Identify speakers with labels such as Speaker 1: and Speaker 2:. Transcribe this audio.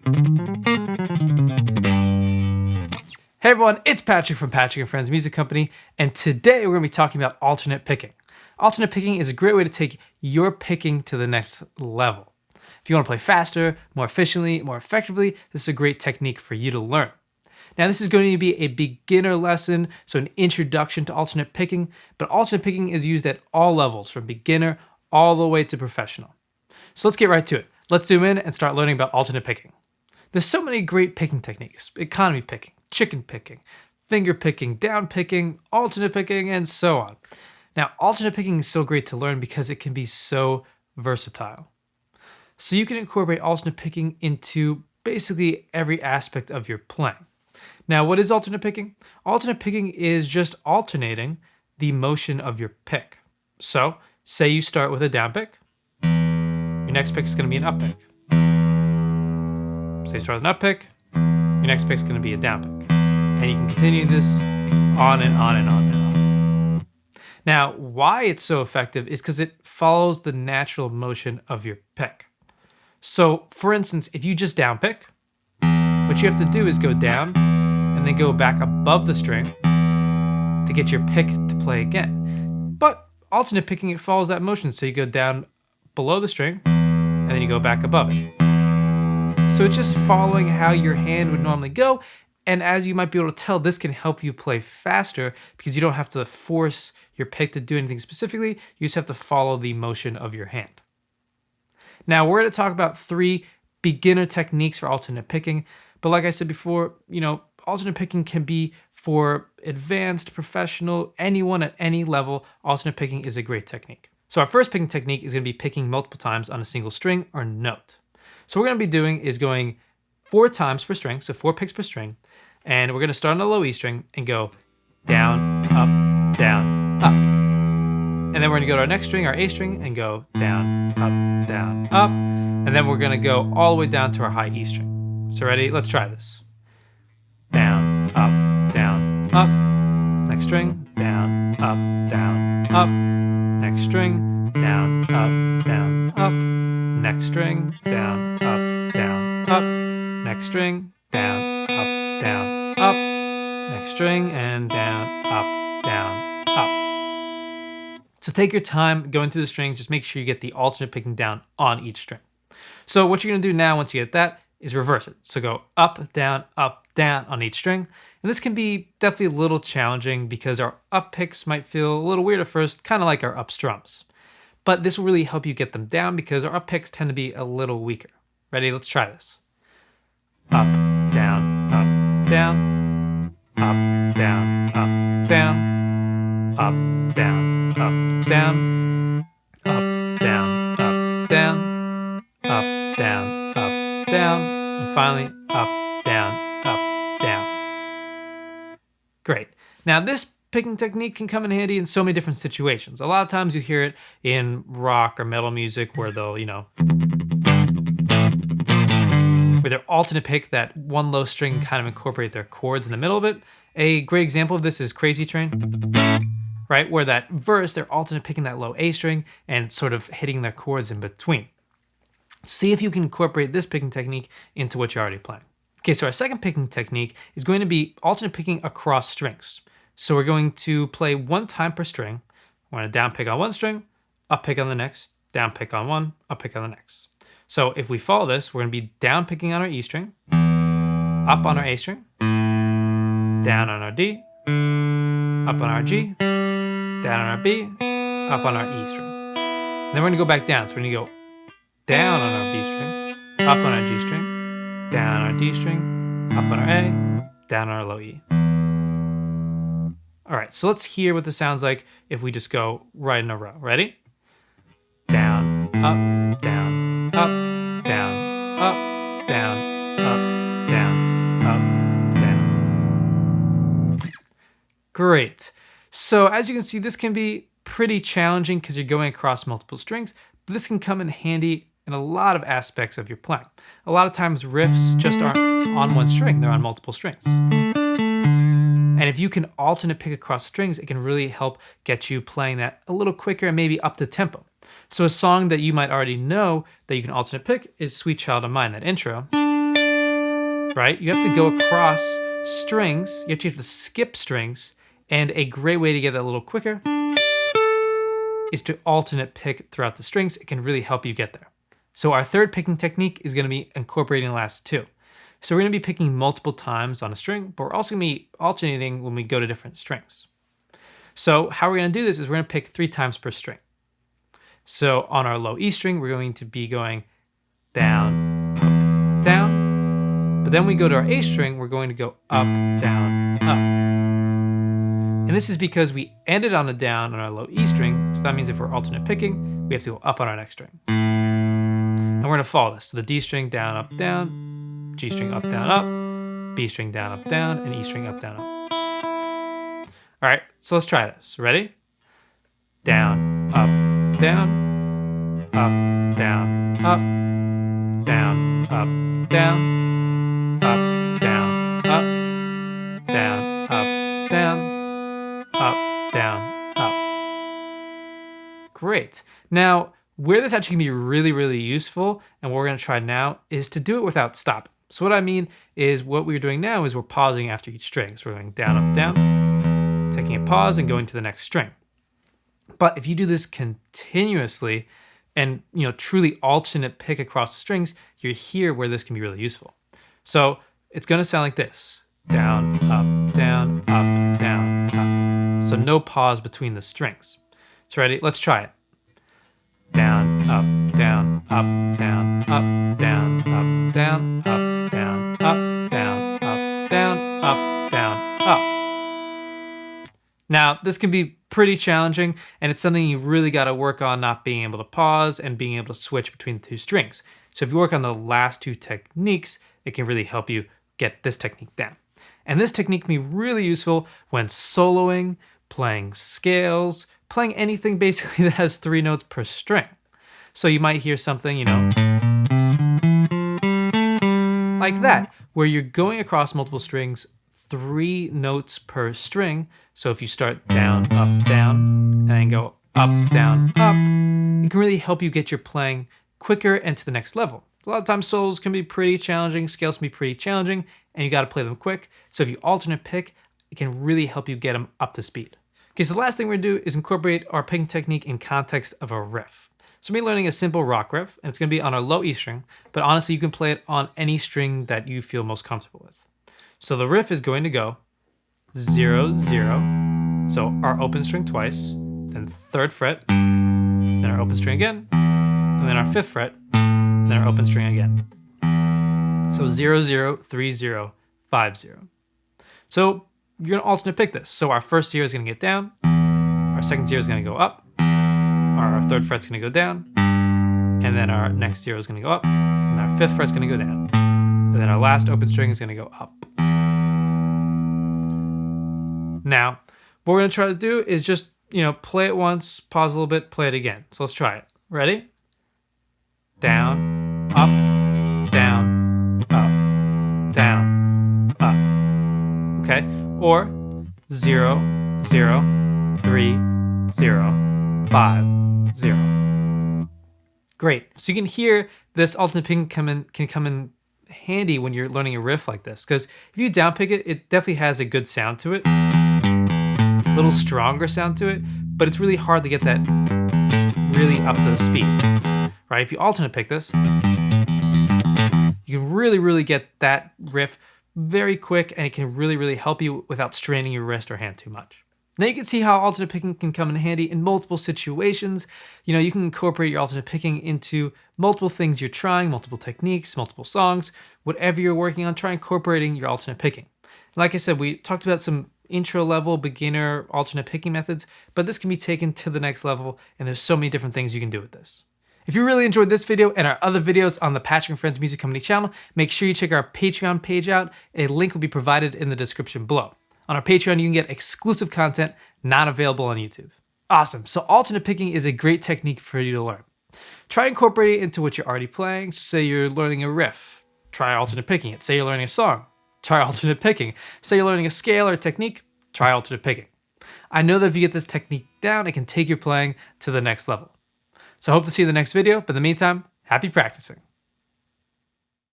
Speaker 1: Hey everyone, it's Patrick from Patrick and Friends Music Company, and today we're going to be talking about alternate picking. Alternate picking is a great way to take your picking to the next level. If you want to play faster, more efficiently, more effectively, this is a great technique for you to learn. Now this is going to be a beginner lesson, so an introduction to alternate picking, but alternate picking is used at all levels, from beginner all the way to professional. So let's get right to it. Let's zoom in and start learning about alternate picking. There's so many great picking techniques: economy picking, chicken picking, finger picking, down picking, alternate picking, and so on. Now, alternate picking is so great to learn because it can be so versatile. So you can incorporate alternate picking into basically every aspect of your playing. Now, what is alternate picking? Alternate picking is just alternating the motion of your pick. So, say you start with a down pick, your next pick is going to be an up pick. Say you start with an up pick, your next pick is going to be a down pick. And you can continue this on and on and on and on. Now, why it's so effective is because it follows the natural motion of your pick. So, for instance, if you just down pick, what you have to do is go down and then go back above the string to get your pick to play again. But alternate picking, it follows that motion. So you go down below the string and then you go back above it. So it's just following how your hand would normally go. And as you might be able to tell, this can help you play faster because you don't have to force your pick to do anything specifically. You just have to follow the motion of your hand. Now we're going to talk about 3 beginner techniques for alternate picking. But like I said before, alternate picking can be for advanced, professional, anyone at any level. Alternate picking is a great technique. So our first picking technique is going to be picking multiple times on a single string or note. So what we're going to be doing is going 4 times per string, so 4 picks per string, and we're going to start on a low E string and go down, up, down, up. And then we're going to go to our next string, our A string, and go down, up, and then we're going to go all the way down to our high E string. So ready? Let's try this. Down, up, next string, down, up, next string, down, up, next string, down, up, next string, down, up, next string, and down, up. So take your time going through the strings, just make sure you get the alternate picking down on each string. So what you're gonna do now, once you get that, is reverse it. So go up, down, on each string. And this can be definitely a little challenging because our up picks might feel a little weird at first, kind of like our up strums. But this will really help you get them down because our up picks tend to be a little weaker. Ready? Let's try this. Up, down, up, down, up, down, up, down, up, down, up, down, up, down, up, down, up, down, up, down, and finally up, down, up, down. Great. Now this picking technique can come in handy in so many different situations. A lot of times you hear it in rock or metal music where they'll, with their alternate pick, that one low string kind of incorporate their chords in the middle of it. A great example of this is Crazy Train, right? Where that verse, they're alternate picking that low A string and sort of hitting their chords in between. See if you can incorporate this picking technique into what you're already playing. Okay, so our second picking technique is going to be alternate picking across strings. So we're going to play 1 time per string. We're going to down pick on one string, up pick on the next, down pick on one, up pick on the next. So if we follow this, we're going to be down picking on our E string, up on our A string, down on our D, up on our G, down on our B, up on our E string. And then we're going to go back down. So we're going to go down on our B string, up on our G string, down on our D string, up on our A, down on our low E. All right, so let's hear what this sounds like if we just go right in a row. Ready? Down, up, down, up, down, up, down, up, down, up, down. Great. So as you can see, this can be pretty challenging because you're going across multiple strings, but this can come in handy in a lot of aspects of your playing. A lot of times riffs just aren't on one string, they're on multiple strings. And if you can alternate pick across strings, it can really help get you playing that a little quicker and maybe up the tempo. So a song that you might already know that you can alternate pick is Sweet Child of Mine, that intro. right? You have to go across strings. You actually have to skip strings. And a great way to get that a little quicker is to alternate pick throughout the strings. It can really help you get there. So our third picking technique is going to be incorporating the last two. So we're going to be picking multiple times on a string, but we're also going to be alternating when we go to different strings. So how we're going to do this is we're going to pick 3 times per string. So on our low E string, we're going to be going down, up, down. But then we go to our A string, we're going to go up, down, up. And this is because we ended on a down on our low E string. So that means if we're alternate picking, we have to go up on our next string. And we're going to follow this. So the D string down, up, down, G string up, down, up, B string down, up, down, and E string up, down, up. All right, so let's try this. Ready? Down, up, down, up, down, up, down, up, down, up, down, up, down, up, down, up, down, up. Great. Now, where this actually can be really, really useful, and what we're going to try now, is to do it without stopping. So what I mean is what we're doing now is we're pausing after each string. So we're going down, up, down, taking a pause and going to the next string. But if you do this continuously and truly alternate pick across the strings, you're here where this can be really useful. So it's going to sound like this. Down, up, down, up, down, up. So no pause between the strings. So ready? Let's try it. Down, up, down, up, down, up, down, up, down, up, down, up, down, up, down, up, down, up. Now, this can be pretty challenging, and it's something you really got to work on, not being able to pause and being able to switch between the 2 strings. So if you work on the last 2 techniques, it can really help you get this technique down. And this technique can be really useful when soloing, playing scales, playing anything basically that has 3 notes per string. So you might hear something, like that, where you're going across multiple strings, 3 notes per string. So if you start down, and then go up, down, up, it can really help you get your playing quicker and to the next level. A lot of times solos can be pretty challenging, scales can be pretty challenging, and you got to play them quick. So if you alternate pick, it can really help you get them up to speed. Okay, so the last thing we're gonna do is incorporate our picking technique in context of a riff. So we're learning a simple rock riff, and it's gonna be on our low E string, but honestly, you can play it on any string that you feel most comfortable with. So the riff is going to go 0, 0, so our open string twice, then 3rd fret, then our open string again, and then our 5th fret, then our open string again. So 0, 0, 3, 0, 5, 0. So you're gonna alternate pick this. So our first 0 is gonna get down, our second 0 is gonna go up, our 3rd fret's gonna go down, and then our next 0 is gonna go up, and our 5th fret's gonna go down, and then our last open string is gonna go up. Now, what we're gonna try to do is just, play it once, pause a little bit, play it again. So let's try it. Ready? Down, up, down, up, down, up. Okay? Or 0, 0, 3, 0, 5, 0. Great. So you can hear this alternate picking can come in handy when you're learning a riff like this, because if you downpick it, it definitely has a good sound to it, a little stronger sound to it, but it's really hard to get that really up to speed, right? If you alternate pick this, you can really get that riff very quick, and it can really help you without straining your wrist or hand too much. Now you can see how alternate picking can come in handy in multiple situations. You can incorporate your alternate picking into multiple things you're trying, multiple techniques, multiple songs, whatever you're working on, try incorporating your alternate picking. Like I said, we talked about some intro level, beginner alternate picking methods, but this can be taken to the next level, and there's so many different things you can do with this. If you really enjoyed this video and our other videos on the Patrick and Friends Music Company channel, make sure you check our Patreon page out. A link will be provided in the description below. On our Patreon, you can get exclusive content not available on YouTube. Awesome, so alternate picking is a great technique for you to learn. Try incorporating it into what you're already playing. So say you're learning a riff, try alternate picking it. Say you're learning a song, try alternate picking. Say you're learning a scale or technique, try alternate picking. I know that if you get this technique down, it can take your playing to the next level. So I hope to see you in the next video, but in the meantime, happy practicing.